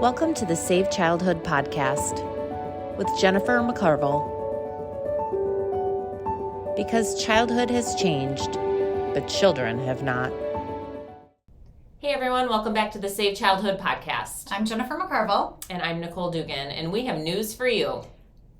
Welcome to the Save Childhood podcast with Jennifer McCarville. Because childhood has changed, but children have not. Hey everyone, welcome back to the Save Childhood podcast. I'm Jennifer McCarville. And I'm Nicole Dugan, and we have news for you.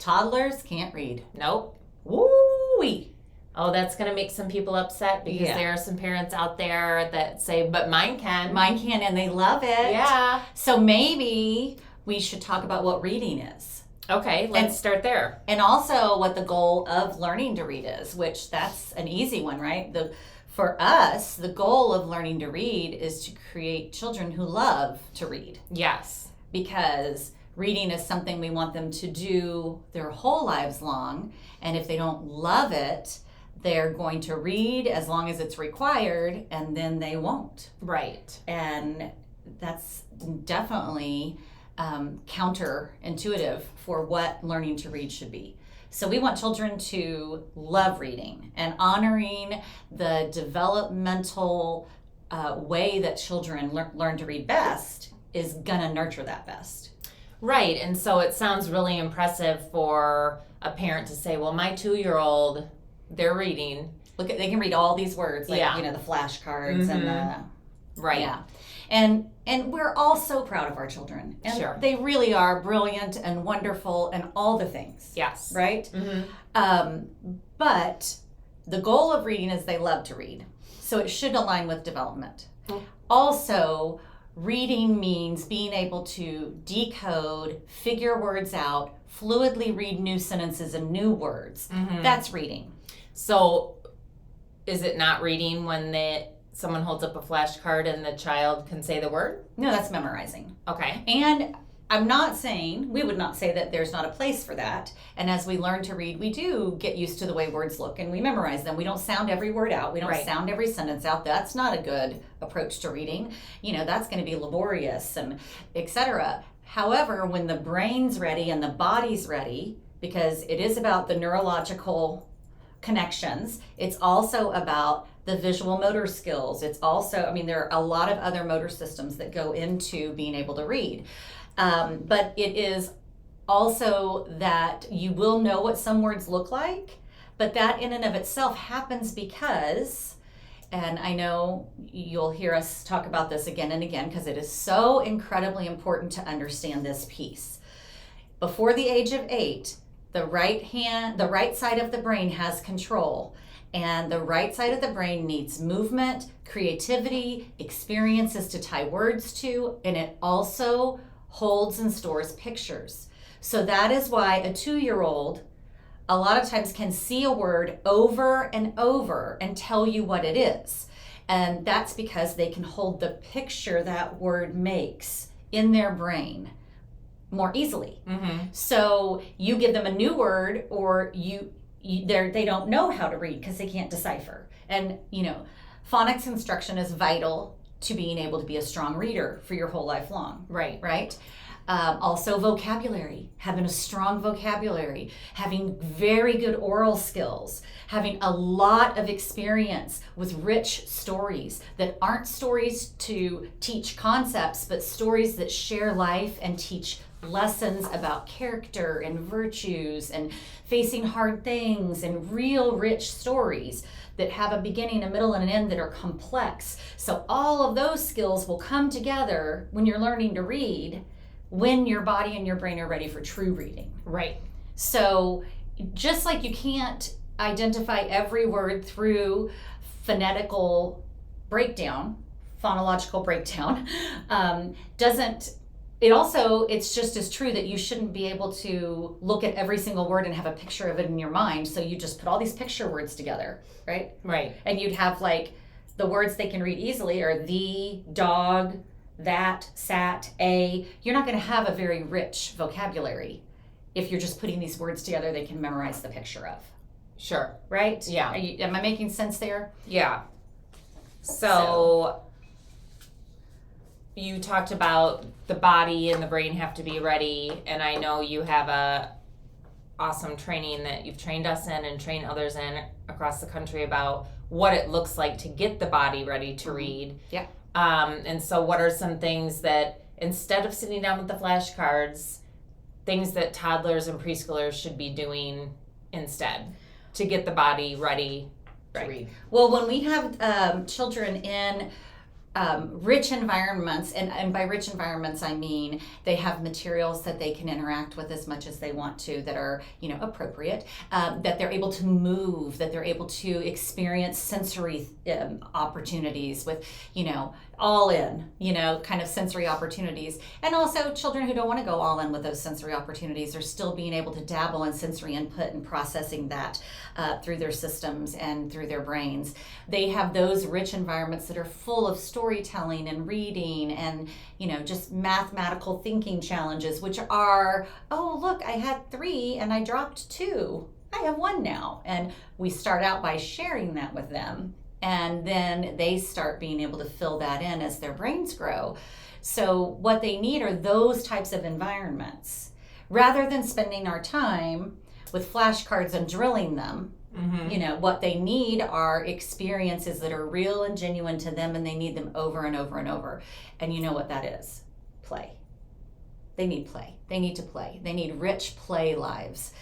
Toddlers can't read. Nope. Woo-wee. Oh, that's going to make some people upset because there are some parents out there that say, but mine can. Mine can, and they love it. Yeah. So maybe we should talk about what reading is. Okay, let's start there. And also what the goal of learning to read is, which that's an easy one, right? For us, the goal of learning to read is to create children who love to read. Yes. Because reading is something we want them to do their whole lives long. And if they don't love it, they're going to read as long as it's required, and then they won't. Right. And that's definitely counterintuitive for what learning to read should be. So we want children to love reading, and honoring the developmental way that children learn to read best is going to nurture that best. Right. And so it sounds really impressive for a parent to say, well, my 2-year-old, they're reading. Look at, they can read all these words, like, the flashcards and the... Right. Yeah. And we're all so proud of our children. And sure. They really are brilliant and wonderful and all the things. Yes. Right? Mm-hmm. But the goal of reading is they love to read. So it should align with development. Mm. Also, reading means being able to decode, figure words out, fluidly read new sentences and new words. Mm-hmm. That's reading. So is it not reading when someone holds up a flashcard and the child can say the word? No, that's memorizing. Okay. And we would not say that there's not a place for that. And as we learn to read, we do get used to the way words look and we memorize them. We don't sound every word out. We don't sound every sentence out. That's not a good approach to reading. That's going to be laborious and etc. However, when the brain's ready and the body's ready, because it is about the neurological connections, it's also about the visual motor skills. It's also, there are a lot of other motor systems that go into being able to read. But it is also that you will know what some words look like, but that in and of itself happens because, and I know you'll hear us talk about this again and again because it is so incredibly important to understand this piece. Before the age of 8, the right side of the brain has control, and the right side of the brain needs movement, creativity, experiences to tie words to, and it also holds and stores pictures. So that is why a 2-year-old a lot of times can see a word over and over and tell you what it is. And that's because they can hold the picture that word makes in their brain more easily. Mm-hmm. So you give them a new word, or they don't know how to read because they can't decipher. And phonics instruction is vital to being able to be a strong reader for your whole life long. Right. Also vocabulary, having a strong vocabulary, having very good oral skills, having a lot of experience with rich stories that aren't stories to teach concepts, but stories that share life and teach lessons about character and virtues and facing hard things, and real rich stories that have a beginning, a middle, and an end that are complex. So all of those skills will come together when you're learning to read, when your body and your brain are ready for true reading. Right. So just like you can't identify every word through phonological breakdown, it's just as true that you shouldn't be able to look at every single word and have a picture of it in your mind. So you just put all these picture words together, right? Right. And you'd have the words they can read easily are the, dog, that, sat, a. You're not going to have a very rich vocabulary if you're just putting these words together they can memorize the picture of. Sure. Right? Yeah. Am I making sense there? Yeah. So you talked about the body and the brain have to be ready, and I know you have a awesome training that you've trained us in and trained others in across the country about what it looks like to get the body ready to read. Yeah. And so what are some things that instead of sitting down with the flashcards, things that toddlers and preschoolers should be doing instead to get the body ready to read. Well, when we have children in rich environments, and by rich environments I mean they have materials that they can interact with as much as they want to that are appropriate, that they're able to move, that they're able to experience sensory opportunities with all in kind of sensory opportunities, and also children who don't want to go all in with those sensory opportunities are still being able to dabble in sensory input and processing that through their systems and through their brains. They have those rich environments that are full of storytelling and reading and just mathematical thinking challenges, which are, oh look, I had 3 and I dropped 2, I have 1 now. And we start out by sharing that with them, and then they start being able to fill that in as their brains grow. So what they need are those types of environments, rather than spending our time with flashcards and drilling them. What they need are experiences that are real and genuine to them, and they need them over and over and over. And you know what that is? Play. They need play. They need to play. They need rich play lives.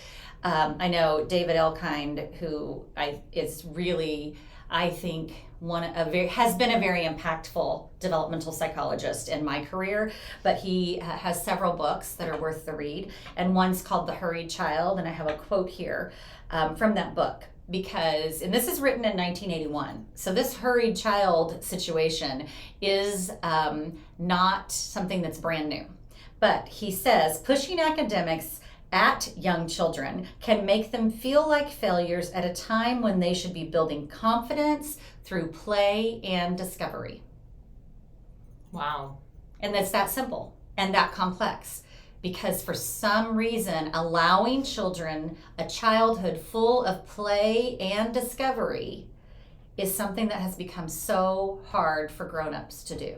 I know David Elkind, who is really, I think, has been a very impactful developmental psychologist in my career, but he has several books that are worth the read, and one's called The Hurried Child, and I have a quote here from that book, and this is written in 1981, so this hurried child situation is not something that's brand new, but he says pushing academics at young children can make them feel like failures at a time when they should be building confidence through play and discovery. Wow. And it's that simple and that complex, because for some reason, allowing children a childhood full of play and discovery is something that has become so hard for grown-ups to do.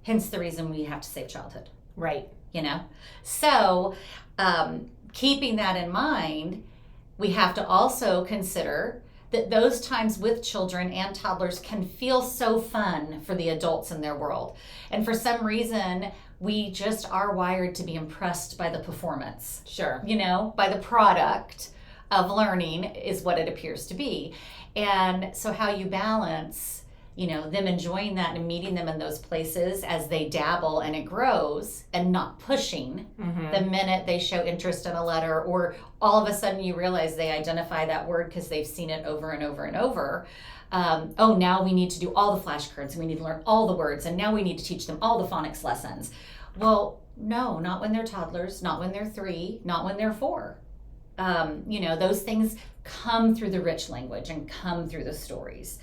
Hence the reason we have to save childhood. Right. So keeping that in mind, we have to also consider that those times with children and toddlers can feel so fun for the adults in their world. And for some reason, we just are wired to be impressed by the performance. Sure. By the product of learning is what it appears to be. And so how you balance them enjoying that and meeting them in those places as they dabble and it grows, and not pushing the minute they show interest in a letter, or all of a sudden you realize they identify that word because they've seen it over and over and over. Now we need to do all the flashcards and we need to learn all the words, and now we need to teach them all the phonics lessons. Well, no, not when they're toddlers, not when they're 3, not when they're 4. Those things come through the rich language and come through the stories.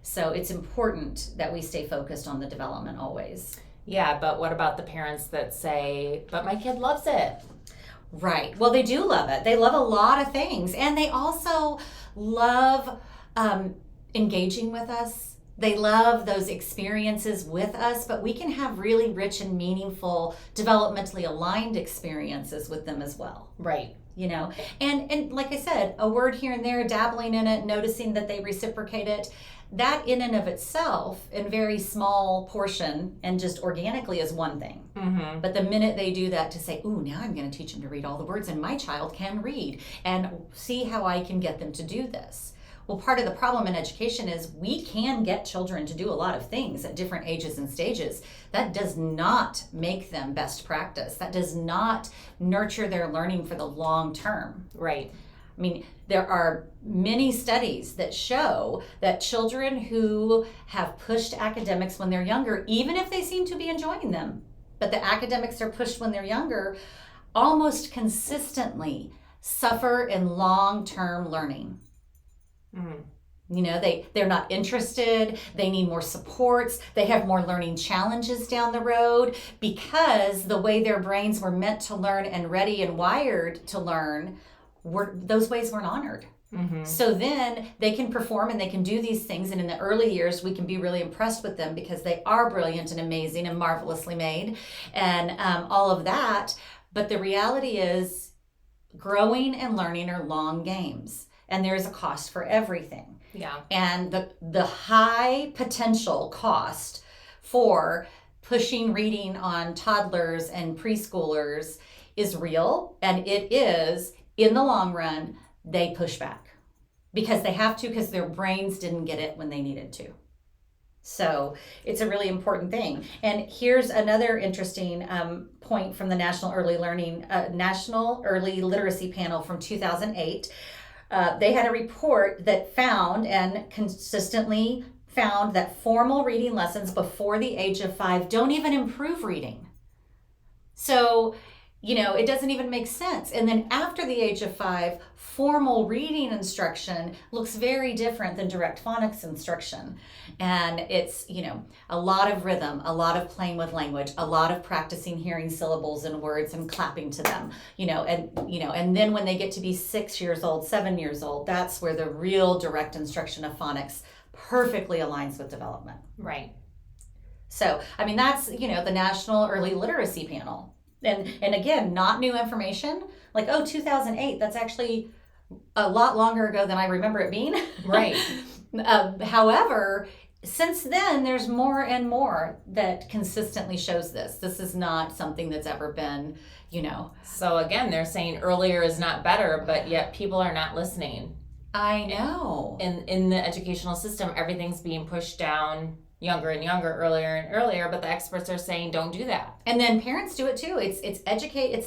So it's important that we stay focused on the development always. Yeah, but what about the parents that say, but my kid loves it? Right. Well, they do love it. They love a lot of things. And they also love engaging with us. They love those experiences with us, but we can have really rich and meaningful, developmentally aligned experiences with them as well. Right. And like I said, a word here and there, dabbling in it, noticing that they reciprocate it, that in and of itself, in very small portion and just organically, is one thing. But the minute they do that to say, ooh, now I'm going to teach them to read all the words, and my child can read, and see how I can get them to do this. Well, part of the problem in education is we can get children to do a lot of things at different ages and stages. That does not make them best practice. That does not nurture their learning for the long term. Right. I mean, there are many studies that show that children who have pushed academics when they're younger, even if they seem to be enjoying them, but the academics are pushed when they're younger, almost consistently suffer in long-term learning. They're not interested, they need more supports, they have more learning challenges down the road, because the way their brains were meant to learn and ready and wired to learn, those ways weren't honored. So then they can perform and they can do these things, and in the early years we can be really impressed with them because they are brilliant and amazing and marvelously made and all of that. But the reality is, growing and learning are long games, and there's a cost for everything. Yeah. And the high potential cost for pushing reading on toddlers and preschoolers is real, and it is, in the long run, they push back because they have to, because their brains didn't get it when they needed to. So it's a really important thing. And here's another interesting point from the National Early Literacy Panel from 2008. They had a report that found and consistently found that formal reading lessons before the age of 5 don't even improve reading. So, it doesn't even make sense. And then after the age of 5, formal reading instruction looks very different than direct phonics instruction. And it's, a lot of rhythm, a lot of playing with language, a lot of practicing hearing syllables and words and clapping to them, and then when they get to be 6 years old, 7 years old, that's where the real direct instruction of phonics perfectly aligns with development. Right. So, that's, the National Early Literacy Panel. And again, not new information. Like, 2008, that's actually a lot longer ago than I remember it being. Right. However, since then, there's more and more that consistently shows this. This is not something that's ever been, So again, they're saying earlier is not better, but yet people are not listening. I know. In the educational system, everything's being pushed down younger and younger, earlier and earlier, but the experts are saying don't do that. And then parents do it too. It's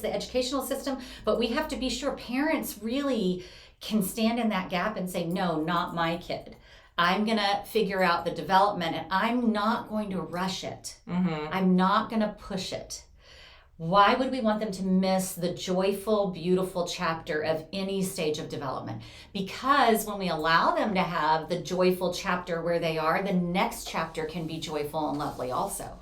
the educational system, but we have to be sure parents really can stand in that gap and say, no, not my kid. I'm going to figure out the development, and I'm not going to rush it. Mm-hmm. I'm not going to push it. Why would we want them to miss the joyful, beautiful chapter of any stage of development? Because when we allow them to have the joyful chapter where they are, the next chapter can be joyful and lovely also.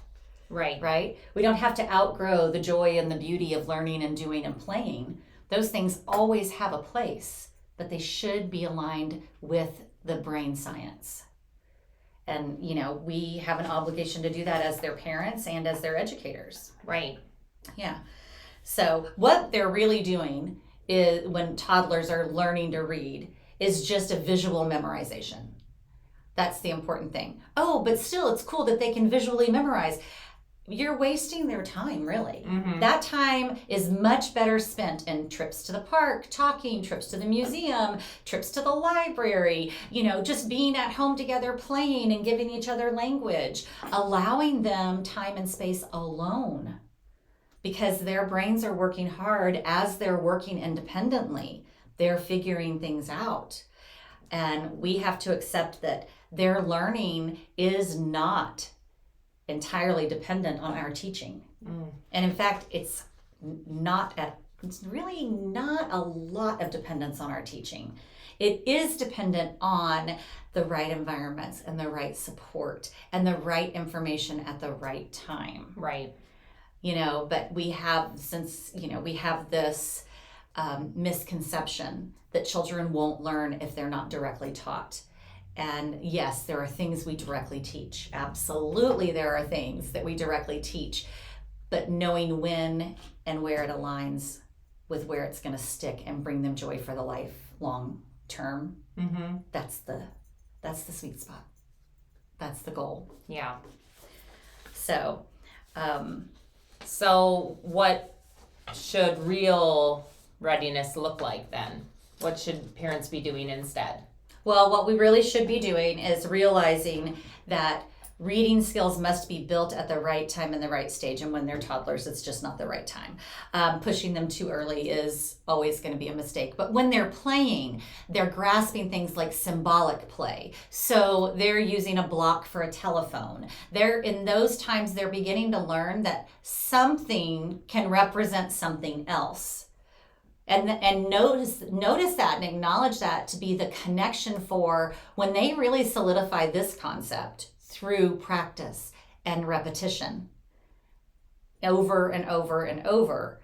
Right? We don't have to outgrow the joy and the beauty of learning and doing and playing. Those things always have a place, but they should be aligned with the brain science. And, we have an obligation to do that as their parents and as their educators. Right. Yeah. So what they're really doing is, when toddlers are learning to read, is just a visual memorization. That's the important thing. Oh, but still, it's cool that they can visually memorize. You're wasting their time, really. Mm-hmm. That time is much better spent in trips to the park, talking, trips to the museum, trips to the library, just being at home together, playing and giving each other language, allowing them time and space alone. Because their brains are working hard as they're working independently. They're figuring things out. And we have to accept that their learning is not entirely dependent on our teaching. And in fact, it's really not a lot of dependence on our teaching. It is dependent on the right environments and the right support and the right information at the right time. Right. But we have this misconception that children won't learn if they're not directly taught. And yes, there are things we directly teach. Absolutely, there are things that we directly teach. But knowing when and where it aligns with where it's going to stick and bring them joy for the lifelong term, mm-hmm. that's the sweet spot. That's the goal. Yeah. So what should real readiness look like then? What should parents be doing instead? Well, what we really should be doing is realizing that reading skills must be built at the right time and the right stage. And when they're toddlers, it's just not the right time. Pushing them too early is always going to be a mistake. But when they're playing, they're grasping things like symbolic play. So they're using a block for a telephone. In those times, they're beginning to learn that something can represent something else. And notice that and acknowledge that to be the connection for when they really solidify this concept through practice and repetition over and over and over.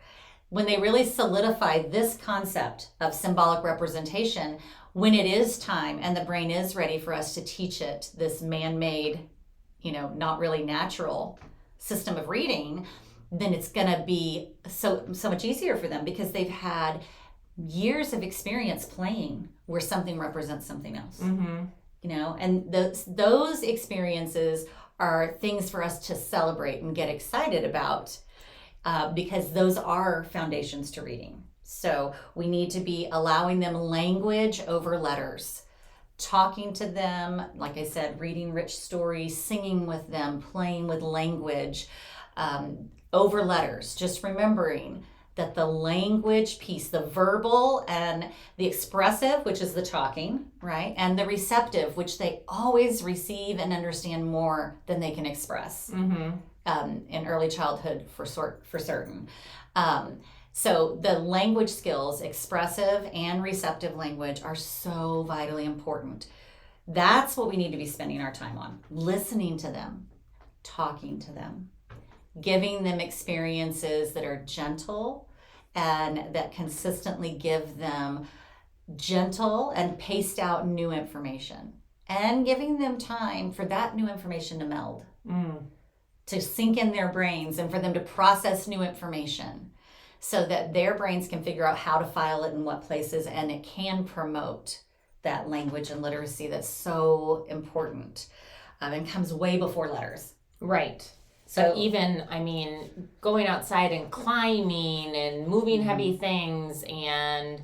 When they really solidify this concept of symbolic representation, when it is time and the brain is ready for us to teach it this man-made, not really natural system of reading, then it's going to be so much easier for them because they've had years of experience playing where something represents something else. Mm-hmm. And those experiences are things for us to celebrate and get excited about, because those are foundations to reading. So we need to be allowing them language over letters, talking to them, like I said, reading rich stories, singing with them, playing with language over letters, just remembering that the language piece, the verbal and the expressive, which is the talking, right? And the receptive, which they always receive and understand more than they can express in early childhood for certain. So the language skills, expressive and receptive language, are so vitally important. That's what we need to be spending our time on, listening to them, talking to them, giving them experiences that are gentle and that consistently give them gentle and paced out new information, and giving them time for that new information to meld, to sink in their brains, and for them to process new information so that their brains can figure out how to file it in what places, and it can promote that language and literacy that's so important and comes way before letters. Right. So even, going outside and climbing and moving heavy things and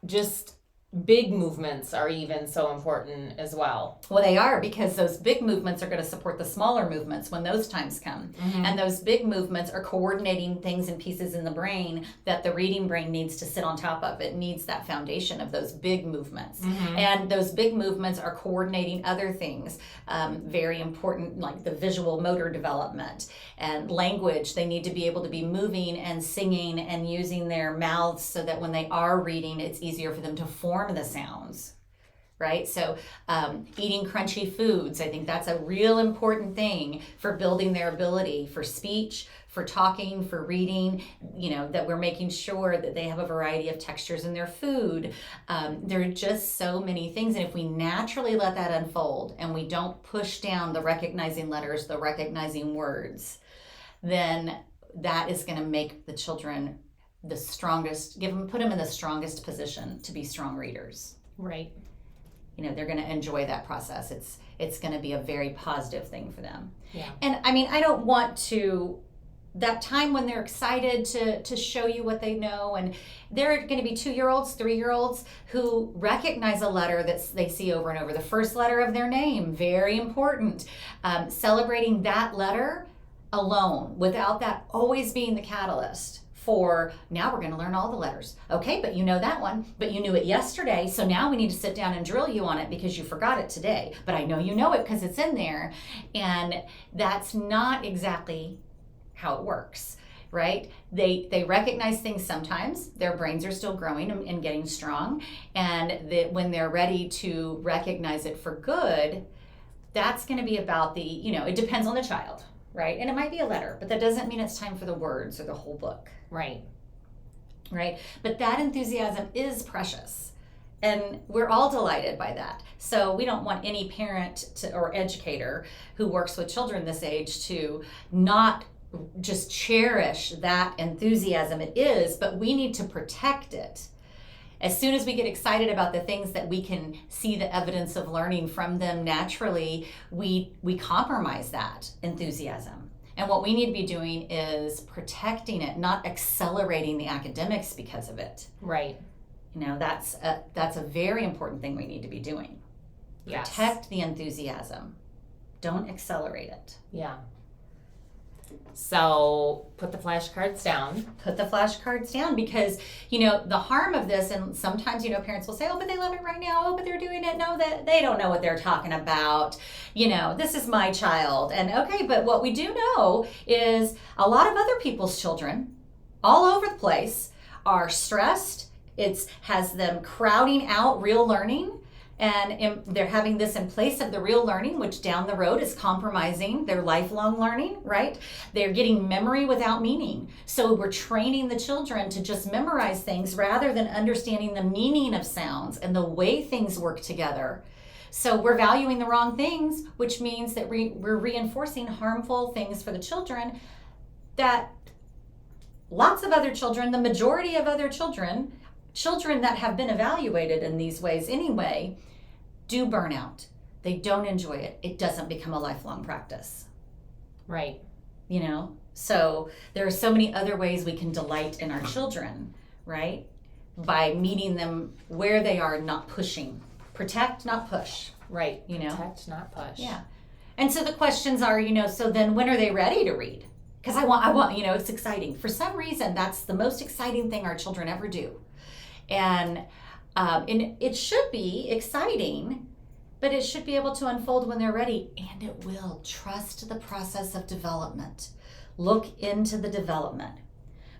just big movements are even so important as well. Well, they are, because those big movements are going to support the smaller movements when those times come. And those big movements are coordinating things and pieces in the brain that the reading brain needs to sit on top of. It needs that foundation of those big movements. And those big movements are coordinating other things, very important, like the visual motor development and language. They need to be able to be moving and singing and using their mouths so that when they are reading, it's easier for them to form the sounds, right? So eating crunchy foods, I think that's a real important thing for building their ability for speech, for talking, for reading, that we're making sure that they have a variety of textures in their food. There are just so many things, and if we naturally let that unfold and we don't push down the recognizing letters, the recognizing words, then that is going to make the children the strongest, put them in the strongest position to be strong readers. Right. They're going to enjoy that process. It's going to be a very positive thing for them. Yeah. And I don't want to, that time when they're excited to show you what they know, and they're going to be 2-year-olds, 3-year-olds who recognize a letter that they see over and over. The first letter of their name, very important. Celebrating that letter alone, without that always being the catalyst for, now we're going to learn all the letters. Okay, but you know that one, but you knew it yesterday, so now we need to sit down and drill you on it because you forgot it today. But I know you know it because it's in there. And that's not exactly how it works, right? They recognize things sometimes. Their brains are still growing and getting strong. And when they're ready to recognize it for good, that's going to be about it depends on the child. Right? And it might be a letter, but that doesn't mean it's time for the words or the whole book. Right. Right? But that enthusiasm is precious. And we're all delighted by that. So we don't want any parent or educator who works with children this age to not just cherish that enthusiasm. It is, but we need to protect it. As soon as we get excited about the things that we can see the evidence of learning from them naturally, we compromise that enthusiasm. And what we need to be doing is protecting it, not accelerating the academics because of it. Right. That's a very important thing we need to be doing. Yes. Protect the enthusiasm. Don't accelerate it. Yeah. So put the flashcards down. Put the flashcards down, because, the harm of this, and sometimes, parents will say, oh, but they love it right now. Oh, but they're doing it. No, that they don't know what they're talking about. This is my child. And okay, but what we do know is a lot of other people's children all over the place are stressed. It has them crowding out real learning. And they're having this in place of the real learning, which down the road is compromising their lifelong learning, right? They're getting memory without meaning. So we're training the children to just memorize things rather than understanding the meaning of sounds and the way things work together. So we're valuing the wrong things, which means that we're reinforcing harmful things for the children that lots of other children, the majority of other children that have been evaluated in these ways anyway, do burn out, they don't enjoy it, it doesn't become a lifelong practice. Right. You know? So there are so many other ways we can delight in our children, right? By meeting them where they are, not pushing. Protect, not push. Right. You know? Protect, not push. Yeah. And so the questions are, so then when are they ready to read? Because I want, it's exciting. For some reason, that's the most exciting thing our children ever do. And it should be exciting, but it should be able to unfold when they're ready. And it will. Trust the process of development. Look into the development.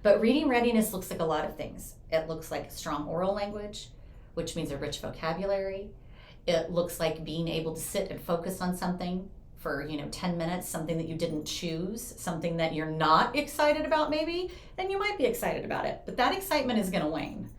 But reading readiness looks like a lot of things. It looks like strong oral language, which means a rich vocabulary. It looks like being able to sit and focus on something for 10 minutes, something that you didn't choose, something that you're not excited about maybe, then you might be excited about it. But that excitement is going to wane.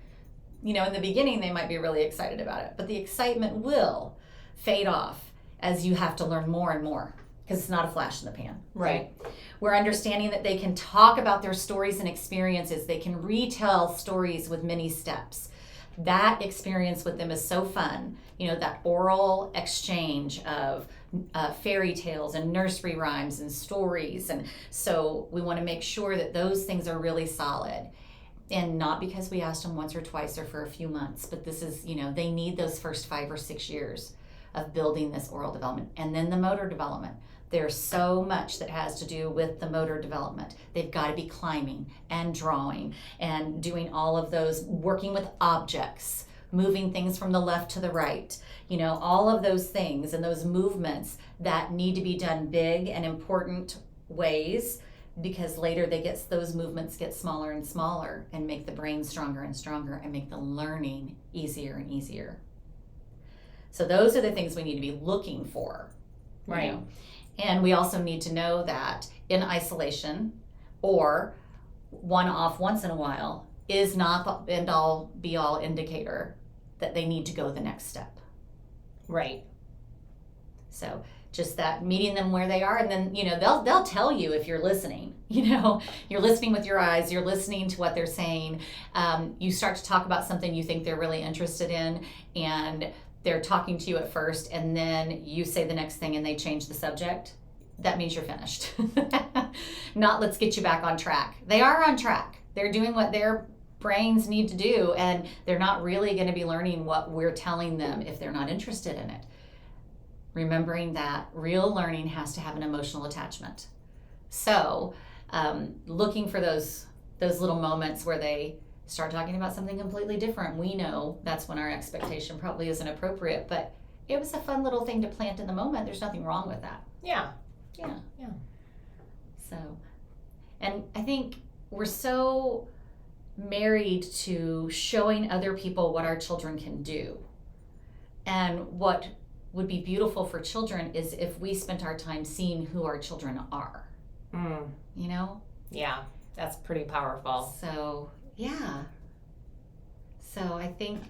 In the beginning, they might be really excited about it, but the excitement will fade off as you have to learn more and more, because it's not a flash in the pan. Right. We're understanding that they can talk about their stories and experiences. They can retell stories with many steps. That experience with them is so fun. That oral exchange of fairy tales and nursery rhymes and stories. And so we want to make sure that those things are really solid. And not because we asked them once or twice or for a few months, but this is, they need those first 5 or 6 years of building this oral development. And then the motor development. There's so much that has to do with the motor development. They've got to be climbing and drawing and doing all of those, working with objects, moving things from the left to the right, all of those things and those movements that need to be done big and important ways, because later those movements get smaller and smaller and make the brain stronger and stronger and make the learning easier and easier. So those are the things we need to be looking for. Right. And we also need to know that in isolation or one-off once in a while is not the end-all be-all indicator that they need to go the next step. Right. So just that, meeting them where they are, and then they'll tell you if you're listening. You're listening with your eyes, you're listening to what they're saying. You start to talk about something you think they're really interested in, and they're talking to you at first, and then you say the next thing and they change the subject. That means you're finished. Not let's get you back on track. They are on track. They're doing what their brains need to do, and they're not really going to be learning what we're telling them if they're not interested in it. Remembering that real learning has to have an emotional attachment. So looking for those little moments where they start talking about something completely different. We know that's when our expectation probably isn't appropriate, but it was a fun little thing to plant in the moment. There's nothing wrong with that. Yeah. So, and I think we're so married to showing other people what our children can do. And what would be beautiful for children is if we spent our time seeing who our children are. Yeah, that's pretty powerful. So, yeah. So I think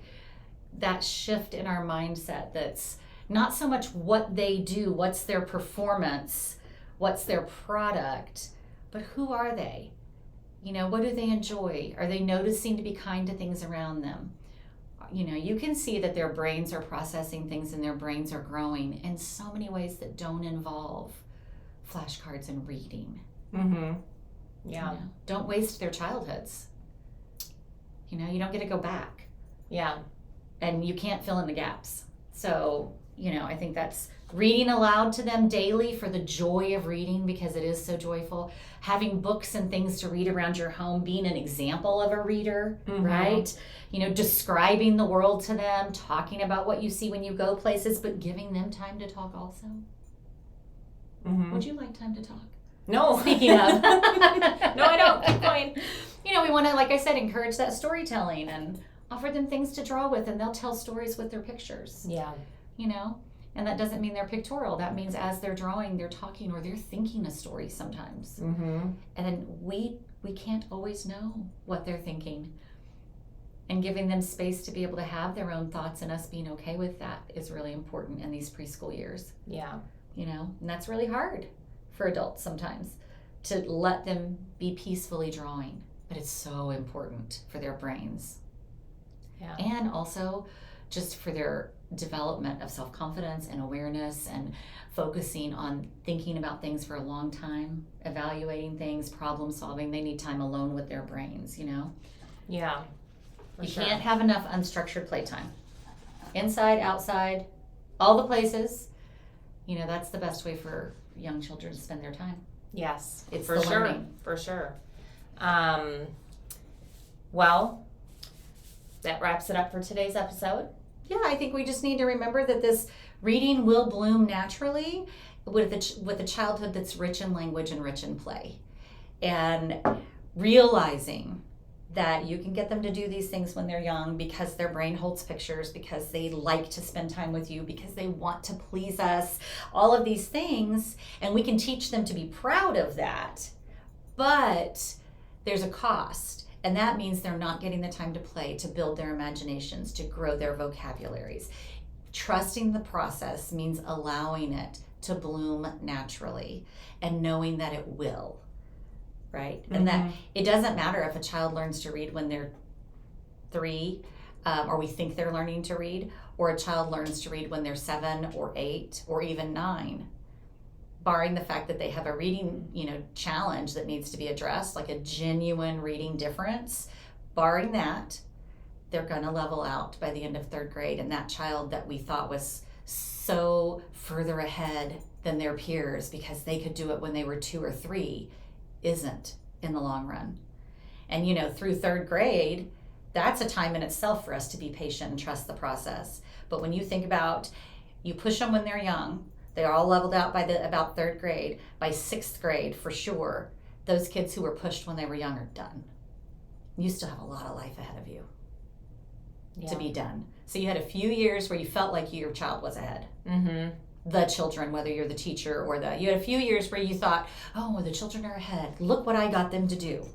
that shift in our mindset, that's not so much what they do, what's their performance, what's their product, but who are they? What do they enjoy? Are they noticing to be kind to things around them? You can see that their brains are processing things and their brains are growing in so many ways that don't involve flashcards and reading. Mm-hmm. Yeah. Don't waste their childhoods. You don't get to go back. Yeah. And you can't fill in the gaps. So, I think that's reading aloud to them daily for the joy of reading, because it is so joyful. Having books and things to read around your home, being an example of a reader, right? Describing the world to them, talking about what you see when you go places, but giving them time to talk also. Mm-hmm. Would you like time to talk? No. Speaking of. No, I don't. Keep going. We want to, like I said, encourage that storytelling and offer them things to draw with, and they'll tell stories with their pictures. Yeah. And that doesn't mean they're pictorial. That means as they're drawing, they're talking, or they're thinking a story sometimes. Mm-hmm. And then we can't always know what they're thinking. And giving them space to be able to have their own thoughts and us being okay with that is really important in these preschool years. Yeah. And that's really hard for adults sometimes, to let them be peacefully drawing. But it's so important for their brains. Yeah. And also just for their development of self-confidence and awareness and focusing on thinking about things for a long time, evaluating things, problem solving. They need time alone with their brains, you know? Yeah. You can't have enough unstructured playtime. Inside, outside, all the places. You know, that's the best way for young children to spend their time. Yes, It's for the sure. learning. For sure. Well, that wraps it up for today's episode. Yeah, I think we just need to remember that this reading will bloom naturally with a childhood that's rich in language and rich in play. And realizing that you can get them to do these things when they're young because their brain holds pictures, because they like to spend time with you, because they want to please us, all of these things, and we can teach them to be proud of that. But there's a cost, and that means they're not getting the time to play, to build their imaginations, to grow their vocabularies. Trusting the process means allowing it to bloom naturally and knowing that it will. Right? And that it doesn't matter if a child learns to read when they're 3, or we think they're learning to read, or a child learns to read when they're 7 or 8 or even 9, barring the fact that they have a reading, challenge that needs to be addressed, like a genuine reading difference. Barring that, they're going to level out by the end of 3rd grade, and that child that we thought was so further ahead than their peers because they could do it when they were 2 or 3 isn't in the long run. And through 3rd grade, that's a time in itself for us to be patient and trust the process. But when you think about, you push them when they're young, they're all leveled out by about 3rd grade. By 6th grade, for sure, those kids who were pushed when they were young are done. You still have a lot of life ahead of you to be done. So you had a few years where you felt like your child was ahead. The children, whether you're the teacher or you had a few years where you thought, oh, the children are ahead. Look what I got them to do.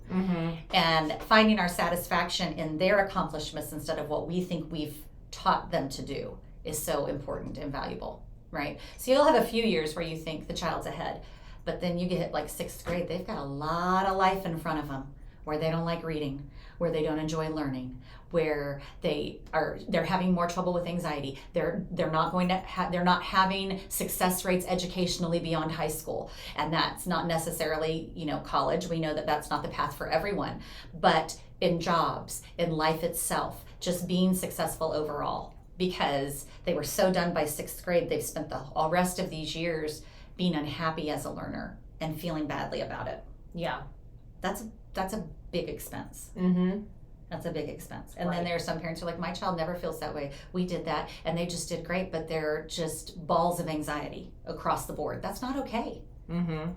And finding our satisfaction in their accomplishments instead of what we think we've taught them to do is so important and valuable, right? So you'll have a few years where you think the child's ahead, but then you get like 6th grade, they've got a lot of life in front of them where they don't like reading, where they don't enjoy learning, where they're having more trouble with anxiety. They're not having success rates educationally beyond high school, and that's not necessarily college. We know that that's not the path for everyone, but in jobs, in life itself, just being successful overall, because they were so done by 6th grade, they've spent the all rest of these years being unhappy as a learner and feeling badly about it. Yeah, that's a big expense. That's a big expense. And Right. then there are some parents who are like, my child never feels that way. We did that and they just did great, but they're just balls of anxiety across the board. That's not okay. And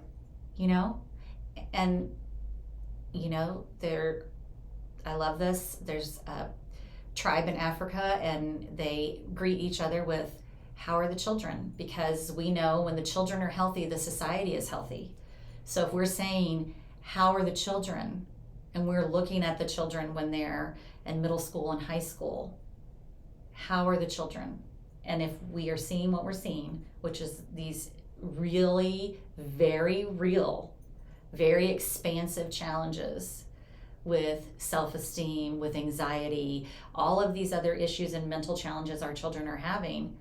I love this. There's a tribe in Africa and they greet each other with, how are the children? Because we know when the children are healthy, the society is healthy. So if we're saying, how are the children? And we're looking at the children when they're in middle school and high school. How are the children? And if we are seeing what we're seeing, which is these really very real, very expansive challenges with self-esteem, with anxiety, all of these other issues and mental challenges our children are having,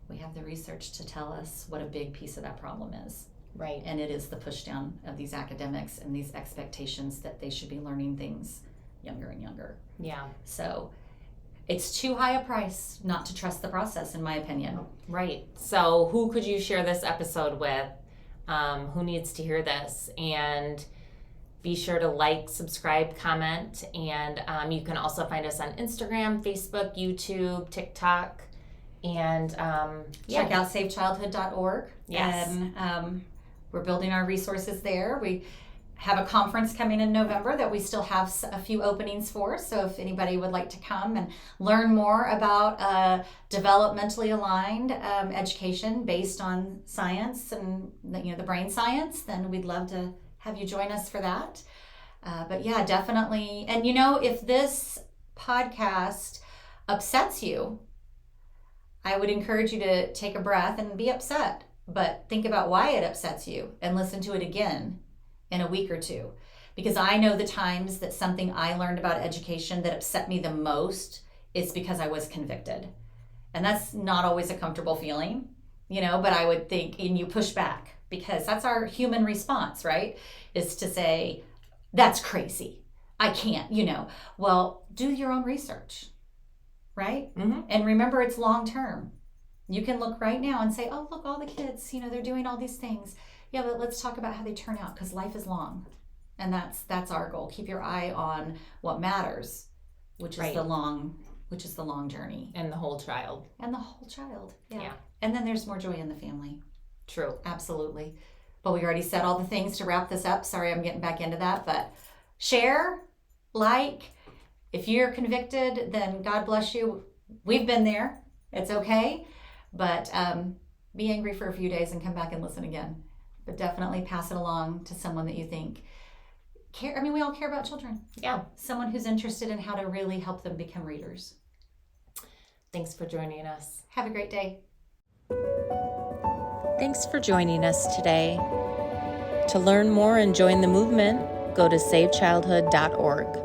we have the research to tell us what a big piece of that problem is. Right. And it is the push down of these academics and these expectations that they should be learning things younger and younger. Yeah. So it's too high a price not to trust the process, in my opinion. Right. So who could you share this episode with? Who needs to hear this? And be sure to like, subscribe, comment, and you can also find us on Instagram, Facebook, YouTube, TikTok, and Check out savechildhood.org. Yes. And we're building our resources there. We have a conference coming in November that we still have a few openings for. So if anybody would like to come and learn more about developmentally aligned education based on science and the brain science, then we'd love to have you join us for that. But yeah, definitely. And if this podcast upsets you, I would encourage you to take a breath and be upset, but think about why it upsets you and listen to it again in a week or two. Because I know the times that something I learned about education that upset me the most is because I was convicted. And that's not always a comfortable feeling, but I would think, and you push back, because that's our human response, right? Is to say, that's crazy. I can't, Well, do your own research, right? Mm-hmm. And remember, it's long term. You can look right now and say, oh, look, all the kids, they're doing all these things. Yeah, but let's talk about how they turn out, because life is long. And that's our goal. Keep your eye on what matters, which is the long journey. And the whole child. Yeah. And then there's more joy in the family. True. Absolutely. But we already said all the things to wrap this up. Sorry, I'm getting back into that. But share, like. If you're convicted, then God bless you. We've been there. It's okay. But be angry for a few days and come back and listen again. But definitely pass it along to someone that you think care. We all care about children. Yeah. Someone who's interested in how to really help them become readers. Thanks for joining us. Have a great day. Thanks for joining us today. To learn more and join the movement, go to savechildhood.org.